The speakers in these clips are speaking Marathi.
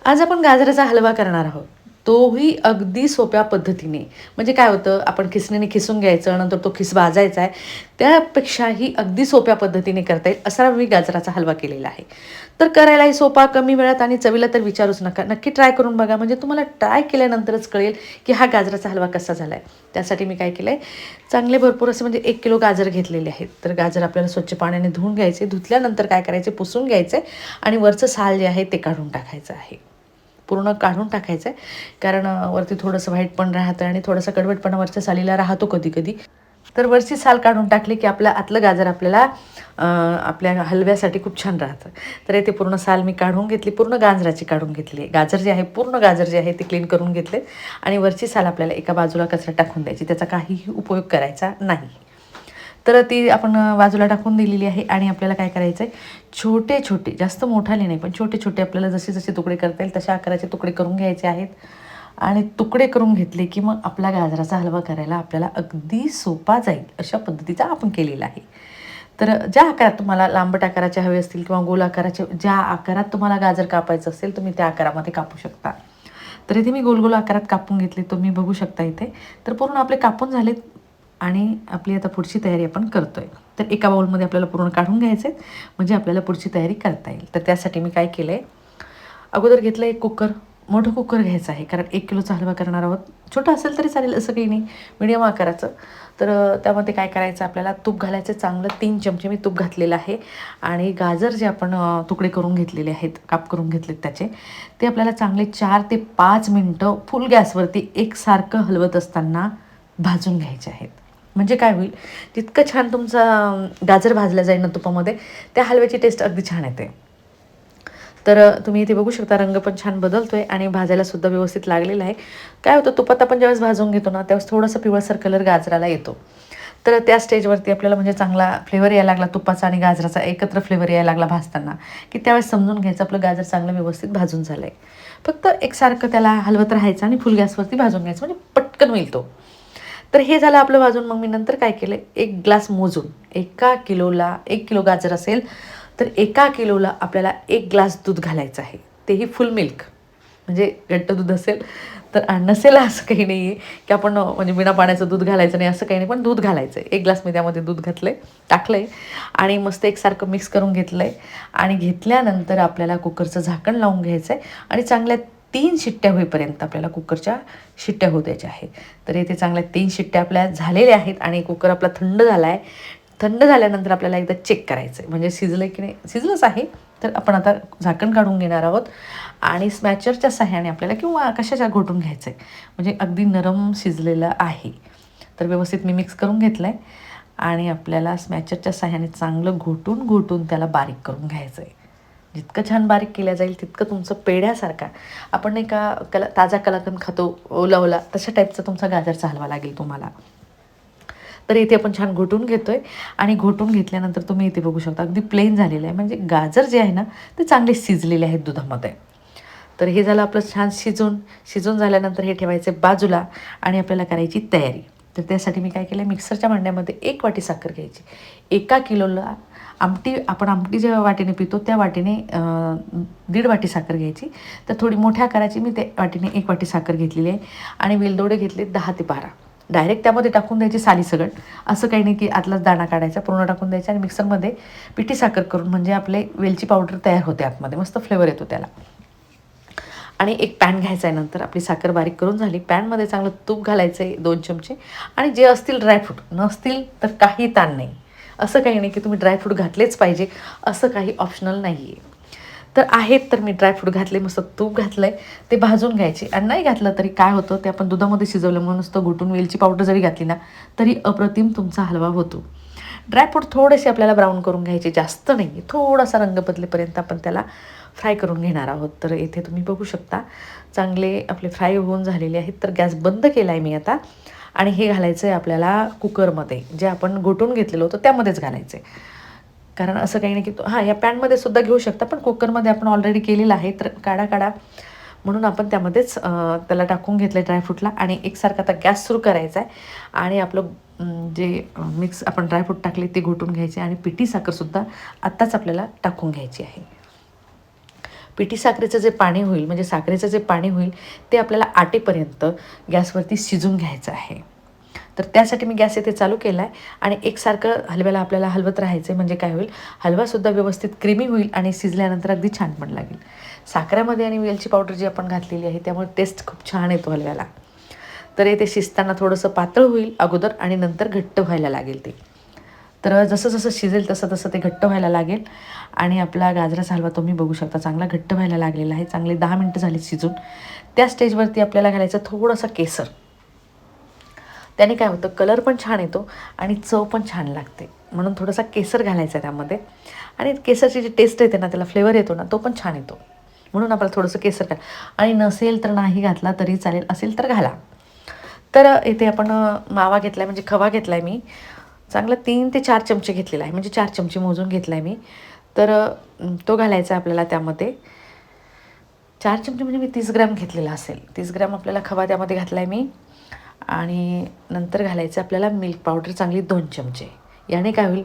आज आपण गाजराचा हलवा करणार आहोत. तोही अगदी सोप्या पद्धतीने. म्हणजे काय होतं, आपण खिसणीने खिसून घ्यायचं, नंतर तो खिस भाजायचा आहे. त्यापेक्षाही अगदी सोप्या पद्धतीने करता येईल असा मी गाजराचा हलवा केलेला आहे. तर करायलाही सोपा, कमी वेळात आणि चवीला तर विचारूच नका. नक्की ट्राय करून बघा. म्हणजे तुम्हाला ट्राय केल्यानंतरच कळेल, की हा गाजराचा हलवा कसा झाला आहे. त्यासाठी मी काय केलं आहे, चांगले भरपूर असे म्हणजे 1 किलो गाजर घेतलेले आहेत. तर गाजर आपल्याला स्वच्छ पाण्याने धुवून घ्यायचे. धुतल्यानंतर काय करायचे, पुसून घ्यायचे आणि वरचं साल जे आहे ते काढून टाकायचं आहे. पूर्ण काढून टाकायचं आहे. कारण वरती थोडंसं व्हाईट पण राहतं आणि थोडासा कडवटपणा वरच्या सालीला राहतो कधी-कधी. तर वरची साल काढून टाकली, की आपलं आतलं गाजर आपल्याला आपल्या हलव्यासाठी खूप छान राहतं. तर इथे पूर्ण साल मी काढून घेतली, पूर्ण गाजराची काढून घेतली. गाजर जे आहे, पूर्ण गाजर जे आहे ते क्लीन करून घेतले आणि वरची साल आपल्याला एका बाजूला कचऱ्यात टाकून द्यायची. त्याचा काहीही उपयोग करायचा नाही. तर ती आपण बाजूला टाकून दिलेली आहे आणि आपल्याला काय करायचं आहे, छोटे-छोटे, जास्त मोठाले नाही, पण छोटे-छोटे आपल्याला जसे-जसे तुकडे करता येईल तशा आकाराचे तुकडे करून घ्यायचे आहेत. आणि तुकडे करून घेतले, की मग आपला गाजराचा हलवा करायला आपल्याला अगदी सोपा जाईल, अशा पद्धतीचा आपण केलेला आहे. तर ज्या आकारात तुम्हाला लांबट आकाराचे हवे असतील किंवा गोल आकाराचे, ज्या आकारात तुम्हाला गाजर कापायचं असेल, तुम्ही त्या आकारामध्ये कापू शकता. तर इथे मी गोल-गोल आकारात कापून घेतले, तुम्ही बघू शकता इथे. तर पूर्ण आपले कापून झालेत आणि आपली आता पुढची तयारी आपण करतोय. तर एका बाउलमध्ये आपल्याला पूर्ण काढून घ्यायचे आहेत, म्हणजे आपल्याला पुढची तयारी करता येईल. तर त्यासाठी मी काय केलं आहे, अगोदर घेतलं एक कुकर. मोठं कुकर घ्यायचं आहे, कारण 1 किलोचा हलवा करणार आहोत. छोटं असेल तरी चालेल, असं काही नाही, मीडियम आकाराचं. तर त्यामध्ये काय करायचं, आपल्याला तूप घालायचं चांगलं. 3 चमचे मी तूप घातलेलं आहे आणि गाजर जे आपण तुकडे करून घेतलेले आहेत, काप करून घेतलेत त्याचे, ते आपल्याला चांगले 4 ते 5 मिनटं फुल गॅसवरती एकसारखं हलवत असताना भाजून घ्यायचे आहेत. म्हणजे काय होईल, जितकं छान तुमचा गाजर भाजला जाईल ना तुपामध्ये, त्या हलव्याची टेस्ट अगदी छान येते. तर तुम्ही इथे बघू शकता, रंग पण छान बदलतोय आणि भाजायलासुद्धा व्यवस्थित लागलेला आहे. काय होतं, तुपात आपण ज्यावेळेस भाजून घेतो ना, त्यावेळेस थोडंसं पिवळसर कलर गाजराला येतो. तर त्या स्टेजवरती आपल्याला म्हणजे चांगला फ्लेवर यायला लागला तुपाचा आणि गाजराचा एकत्र फ्लेवर यायला लागला भाजताना, की त्यावेळेस समजून घ्यायचं आपलं गाजर चांगलं व्यवस्थित भाजून झालं आहे. फक्त एकसारखं त्याला हलवत राहायचं आणि फुल गॅसवरती भाजून घ्यायचं, म्हणजे पटकन होईल तो. तर हे झालं आपलं भाजून. मग मी नंतर काय केलं, 1 ग्लास मोजून, 1 किलो गाजर असेल तर 1 किलोला आपल्याला 1 ग्लास दूध घालायचं आहे. तेही फुल मिल्क, म्हणजे घट्ट दूध असेल तर, नसेल असं काही नाही आहे की आपण म्हणजे बिना पाण्याचं दूध घालायचं नाही, असं काही नाही. पण दूध घालायचं आहे. 1 ग्लास मी त्यामध्ये दूध टाकलं आहे आणि मस्त एकसारखं मिक्स करून घेतलं आहे. आणि घेतल्यानंतर आपल्याला कुकरचं झाकण लावून घ्यायचं आहे आणि चांगल्या 3 शिट्ट्या होईपर्यंत आपल्याला कुकरच्या शिट्ट्या होऊ द्यायच्या आहेत. तर इथे चांगल्या 3 शिट्ट्या आपल्या झालेल्या आहेत आणि कुकर आपला थंड झाला आहे. थंड झाल्यानंतर आपल्याला एकदा चेक करायचं आहे, म्हणजे शिजलं की नाही. शिजलंच आहे. तर आपण आता झाकण काढून घेणार आहोत आणि स्मॅचरच्या सहाय्याने आपल्याला किंवा कशाच्या घोटून घ्यायचं आहे, म्हणजे अगदी नरम शिजलेलं आहे. तर व्यवस्थित मी मिक्स करून घेतलं आहे आणि आपल्याला स्मॅचरच्या सहाय्याने चांगलं घोटून घोटून त्याला बारीक करून घ्यायचं आहे. जितकं छान बारीक केल्या जाईल तितकं तुमचं पेढ्यासारखा, आपण नाही का ताजा कलाकंद खातो ओला ओला, तशा टाईपचा तुमचा गाजरचा हलवा लागेल तुम्हाला. तर इथे आपण छान घोटून घेतोय आणि घोटून घेतल्यानंतर तुम्ही इथे बघू शकता अगदी प्लेन झालेलं आहे, म्हणजे गाजर जे आहे ना ते चांगले शिजलेले आहेत दुधामध्ये. तर हे झालं आपलं छान शिजून झाल्यानंतर हे ठेवायचं बाजूला आणि आपल्याला करायची तयारी. तर त्यासाठी मी काय केलं, मिक्सरच्या भांड्यामध्ये 1 वाटी साखर घ्यायची. 1 किलोला आपण आमटी ज्या वाटीने पितो त्या वाटीने 1.5 वाटी साखर घ्यायची. तर थोडी मोठ्या आकाराची मी त्या वाटीने 1 वाटी साखर घेतलेली आहे आणि वेलदोडे घेतले 10 ते 12. डायरेक्ट त्यामध्ये टाकून द्यायची सालीसकट, असं काही नाही की आतलाच दाणा काढायचा, पूर्ण टाकून द्यायचा आणि मिक्सरमध्ये पिठी साखर करून, म्हणजे आपले वेलची पावडर तयार होते आतमध्ये, मस्त फ्लेवर येतो त्याला. आणि एक पॅन घ्यायचा आहे. नंतर आपली साखर बारीक करून झाली, पॅनमध्ये चांगलं तूप घालायचं आहे 2 चमचे आणि जे असतील ड्रायफ्रूट, नसतील तर काही ताण नाही. असं काही नाही की तुम्ही ड्रायफ्रूट घातलेच पाहिजे, असं काही ऑप्शनल नाही आहे. तर आहेत तर मी ड्रायफ्रूट घातले, मस्त तूप घातलं आहे, ते भाजून घ्यायचे. आणि नाही घातलं तरी काय होतं, ते आपण दुधामध्ये शिजवल्यामुळे नुसतं घुटून वेलची पावडर जरी घातली ना तरी अप्रतिम तुमचा हलवा होतो. ड्रायफ्रूट थोडेसे आपल्याला ब्राऊन करून घ्यायचे, जास्त नाही, थोडासा रंग बदलेपर्यंत आपण त्याला फ्राय करून घेणार आहोत. तर इथे तुम्ही बघू शकता चांगले आपले फ्राय होऊन झालेले आहेत. तर गॅस बंद केला आहे मी आता आणि हे घालायचं आहे आपल्याला कुकरमध्ये, जे आपण घोटून घेतलेलं होतं त्यामध्येच घालायचं आहे. कारण असं काही नाही की या पॅनमध्ये सुद्धा घेऊ शकता, पण कुकरमध्ये आपण ऑलरेडी केलेलं आहे, तर काढा म्हणून आपण त्यामध्येच त्याला टाकून घेतलं आहे ड्रायफ्रूटला आणि एकसारखा आता गॅस सुरू करायचा आहे आणि आपलं जे मिक्स आपण ड्रायफ्रूट टाकले ते घोटून घ्यायचे आणि पिठी साखरसुद्धा आत्ताच आपल्याला टाकून घ्यायची आहे. पिठी साखरेचं जे पाणी होईल म्हणजे साखरेचं जे पाणी होईल ते आपल्याला आटेपर्यंत गॅसवरती शिजून घ्यायचं आहे. तर त्यासाठी मी गॅस इथे चालू केला आहे आणि एकसारखं हलव्याला आपल्याला हलवत राहायचं आहे. म्हणजे काय होईल, हलवासुद्धा व्यवस्थित क्रीमी होईल आणि शिजल्यानंतर अगदी छान पण लागेल. साखरेमध्ये आणि वेलची पावडर जी आपण घातलेली आहे त्यामुळे टेस्ट खूप छान येतो हलव्याला. तर ते शिजताना थोडंसं पातळ होईल अगोदर आणि नंतर घट्ट व्हायला लागेल ते. तर जसं जसं शिजेल तसं तसं ते घट्ट व्हायला लागेल आणि आपला गाजराचा हलवा तुम्ही बघू शकता चांगला घट्ट व्हायला लागलेला आहे. चांगले 10 मिनटं झाली शिजून. त्या स्टेजवरती आपल्याला घालायचं थोडंसं केसर. त्याने काय होतं, कलर पण छान येतो आणि चव पण छान लागते. म्हणून थोडासा केसर घालायचा त्यामध्ये आणि केसरची जी टेस्ट येते ना, त्याला फ्लेवर येतो ना, तो पण छान येतो. म्हणून आपल्याला थोडंसं केसर घाल आणि नसेल तर नाही घातला तरी चालेल, असेल तर घाला. तर इथे आपण मावा घेतला आहे म्हणजे खवा घेतला आहे मी. चांगला 3 ते 4 चमचे घेतलेला आहे म्हणजे 4 चमचे मोजून घेतला आहे मी. तर तो घालायचा आपल्याला त्यामध्ये. 4 चमचे म्हणजे मी 30 ग्रॅम घेतलेला असेल. 30 ग्रॅम आपल्याला खवा त्यामध्ये घातला आहे मी. आणि नंतर घालायचं आपल्याला मिल्क पावडर चांगली 2 चमचे. याने काय होईल,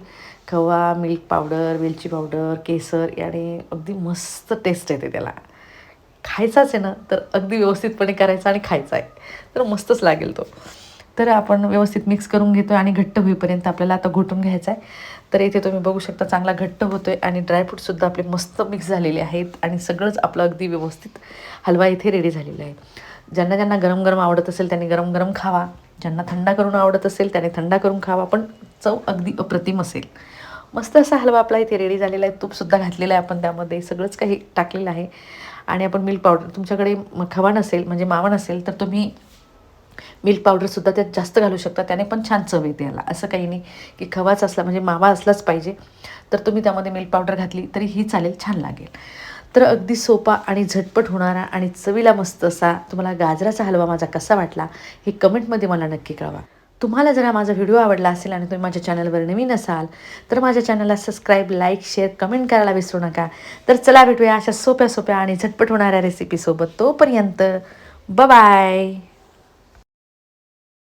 खवा, मिल्क पावडर, वेलची पावडर, केसर याने अगदी मस्त टेस्ट येते त्याला. खायचाच आहे ना, तर अगदी व्यवस्थितपणे करायचा आणि खायचा आहे. तर मस्तच लागेल तो. तर आपण व्यवस्थित मिक्स करून घेतो आणि घट्ट होईपर्यंत आपल्याला आता घोटून घ्यायचा आहे. तर इथे तुम्ही बघू शकता चांगला घट्ट होतो आहे आणि ड्रायफ्रूटसुद्धा आपले मस्त मिक्स झालेले आहेत आणि सगळंच आपलं अगदी व्यवस्थित हलवा इथे रेडी झालेला आहे. ज्यांना ज्यांना गरम गरम आवडत असेल त्यांनी गरम गरम खावा. ज्यांना थंडा करून आवडत असेल त्याने थंडा करून खावा. पण चव अगदी अप्रतिम असेल. मस्त असा हलवा आपला इथे रेडी झालेला आहे. तूपसुद्धा घातलेलं आहे आपण त्यामध्ये. सगळंच काही टाकलेलं आहे आणि आपण मिल्क पावडर, तुमच्याकडे खवा नसेल म्हणजे मावा नसेल तर तुम्ही मिल्क पावडरसुद्धा त्यात जास्त घालू शकता. त्याने पण छान चव येते याला. असं काही नाही की खवाच असला म्हणजे मावा असलाच पाहिजे. तर तुम्ही त्यामध्ये मिल्क पावडर घातली तरीही चालेल, छान लागेल. तर अगदी सोपा आणि झटपट होणारा आणि चवीला मस्त असा तुम्हाला गाजराचा हलवा माझा कसा वाटला हे कमेंटमध्ये मला नक्की कळवा. तुम्हाला जर माझा व्हिडिओ आवडला असेल आणि तुम्ही माझ्या चॅनलवर नवीन असाल तर माझ्या चॅनलला सबस्क्राईब, लाईक, शेअर, कमेंट करायला विसरू नका. तर चला भेटूया अशा सोप्या सोप्या आणि झटपट होणाऱ्या रेसिपीसोबत. तोपर्यंत बाय.